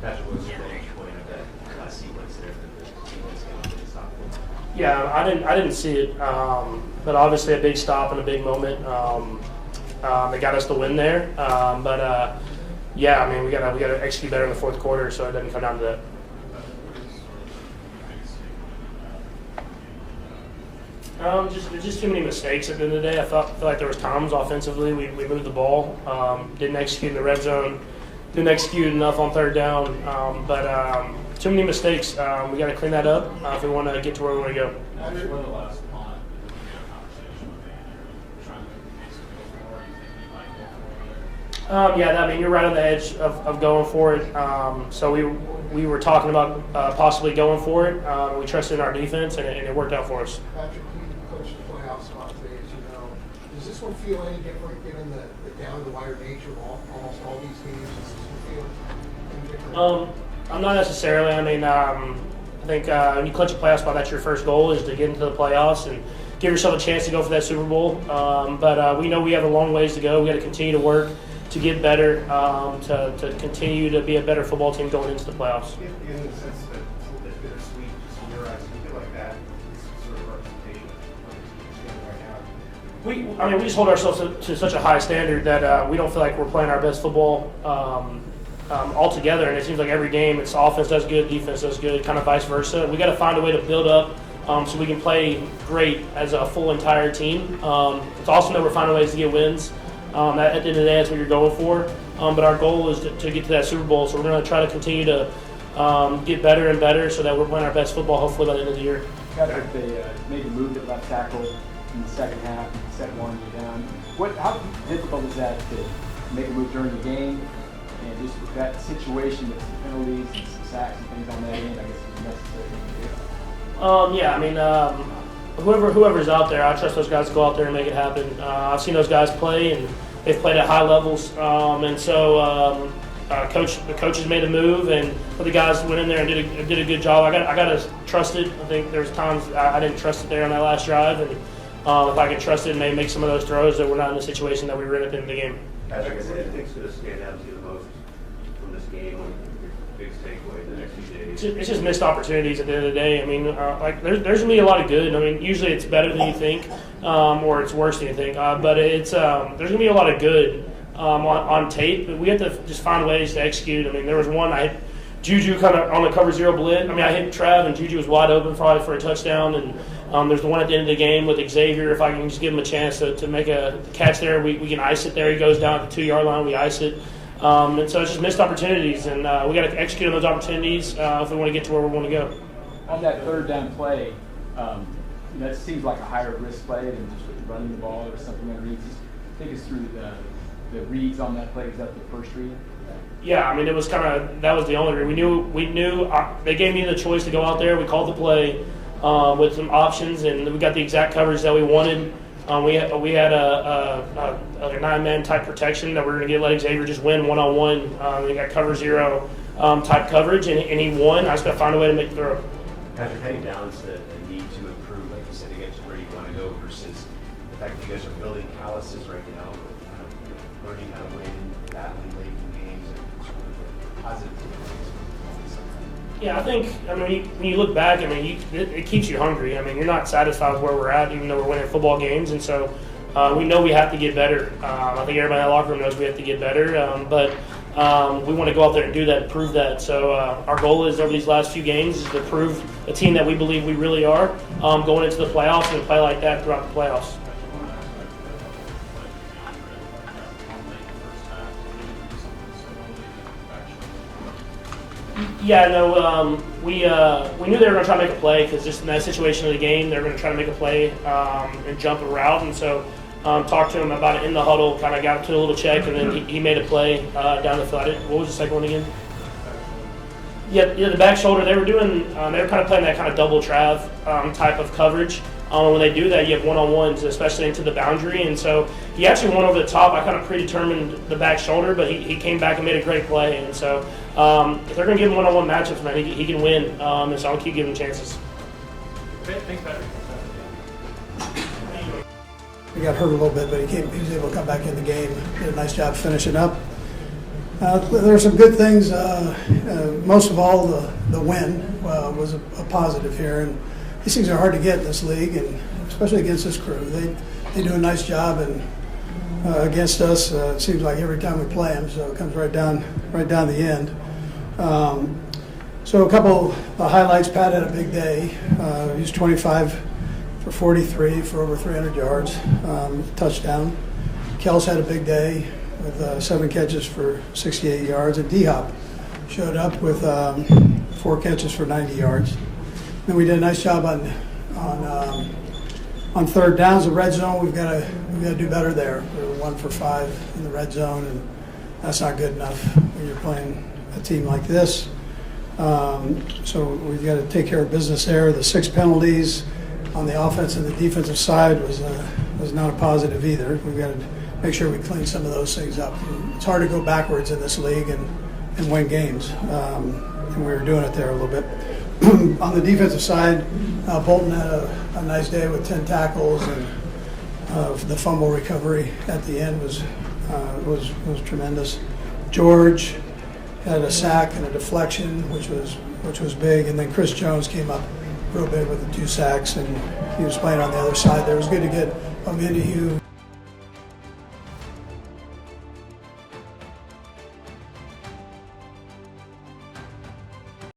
Patrick, what was the point of that last sequence there that the defense came up and stopped? Yeah, I didn't see it, but obviously a big stop and a big moment. They got us the win there, yeah, I mean we got to execute better in the fourth quarter, so it doesn't come down to that. Just too many mistakes at the end of the day. I feel like there was times offensively we moved the ball, didn't execute in the red zone, didn't execute enough on third down, too many mistakes. We got to clean that up if we want to get to where we want to go. Yeah, I mean you're right on the edge of going for it. So we were talking about possibly going for it. We trusted in our defense, and it worked out for us. Patrick, you coached the playoff spot today, as you know. Does this one feel any different given the down-the-wire nature of almost all these games? Does this one feel any different? I'm not necessarily. I mean, I think when you clinch a playoff spot, that's your first goal is to get into the playoffs and give yourself a chance to go for that Super Bowl. We know we have a long ways to go. We got to continue to work to get better, to continue to be a better football team going into the playoffs. In the sense that it's a little bit bittersweet, just in your eyes, do you feel like that is sort of a representation of what the team's doing right now? We just hold ourselves to such a high standard that we don't feel like we're playing our best football altogether. And it seems like every game, it's offense does good, defense does good, kind of vice versa. We got to find a way to build up so we can play great as a full entire team. It's awesome that we're finding ways to get wins. At the end of the day, that's what you're going for. But our goal is to get to that Super Bowl, so we're going to try to continue to get better and better so that we're playing our best football hopefully by the end of the year. Patrick, they made the move at left tackle in the second half, set one you down. How difficult is that to make a move during the game? And just with that situation with some penalties and some sacks and things on that end, I guess it's necessary to do. Yeah, I mean, whoever's out there, I trust those guys to go out there and make it happen. I've seen those guys play, and they've played at high levels. The coaches made a move, and the guys went in there and did a good job. I got to trust it. I think there's times I didn't trust it there on that last drive, and if I could trust it and maybe make some of those throws, that we're not in the situation that we were in at the end of the game. Patrick, what do you think is going to stand out to you the most from this game? Your biggest takeaway in the next few days? It's just missed opportunities at the end of the day. I mean, there's going to be a lot of good. I mean, usually it's better than you think, or it's worse than you think. But there's going to be a lot of good on tape. But we have to just find ways to execute. I mean, there was one I hit Juju kind of on the cover zero blitz. I mean, I hit Trav and Juju was wide open probably for a touchdown. And there's the one at the end of the game with Xavier. If I can just give him a chance to make a catch there, we can ice it there. He goes down at the 2-yard line, we ice it. And so it's just missed opportunities, and we got to execute on those opportunities if we want to get to where we want to go. On that third down play, that seems like a higher risk play than just running the ball or something that reads. Just take us through the reads on that play. Is that the first read? Yeah, I mean, it was that was the only read. We knew they gave me the choice to go out there. We called the play with some options, and we got the exact coverage that we wanted. We had a 9-man type protection that we're going to let Xavier just win one-on-one. We got cover zero type coverage, and he won. I just got to find a way to make the throw. Patrick, how do you balance the need to improve, like you said, to get to where you want to go versus the fact that you guys are building calluses right now, learning how to win, battling late in games, and sort of positive things? Yeah, I think, when you look back, it keeps you hungry. I mean, you're not satisfied with where we're at, even though we're winning football games. And so we know we have to get better. I think everybody in the locker room knows we have to get better. But we want to go out there and do that and prove that. So our goal is over these last few games is to prove a team that we believe we really are going into the playoffs and play like that throughout the playoffs. Yeah, no, we knew they were going to try to make a play because just in that situation of the game, they were going to try to make a play and jump a route. And so talked to him about it in the huddle, kind of got to a little check, and then he made a play down the field. What was the second one again? Yeah, the back shoulder. They were kind of playing that kind of double trav type of coverage. When they do that, you have one-on-ones, especially into the boundary. And so he actually went over the top. I kind of predetermined the back shoulder, but he came back and made a great play. And so if they're going to give him one-on-one matchups, man, he can win. And so I'll keep giving him chances. Thanks, Patrick. He got hurt a little bit, but he was able to come back in the game. Did a nice job finishing up. There are some good things. Most of all, the win was a positive here, and these things are hard to get in this league, and especially against this crew. They do a nice job, and against us, it seems like every time we play them, so it comes right down the end. So a couple of highlights. Pat had a big day. He was 25 for 43 for over 300 yards, touchdown. Kelce had a big day with 7 catches for 68 yards, and D-Hop showed up with 4 catches for 90 yards. Then we did a nice job on third downs. The red zone, we've got to do better there. We were 1 for 5 in the red zone, and that's not good enough when you're playing a team like this. So we've got to take care of business there. The 6 penalties on the offense and the defensive side was not a positive either. We've got to make sure we clean some of those things up. It's hard to go backwards in this league and win games, and we were doing it there a little bit. On the defensive side, Bolton had a nice day with 10 tackles, and the fumble recovery at the end was tremendous. George had a sack and a deflection, which was big, and then Chris Jones came up real big with the 2 sacks, and he was playing on the other side there. It was good to get Omenihu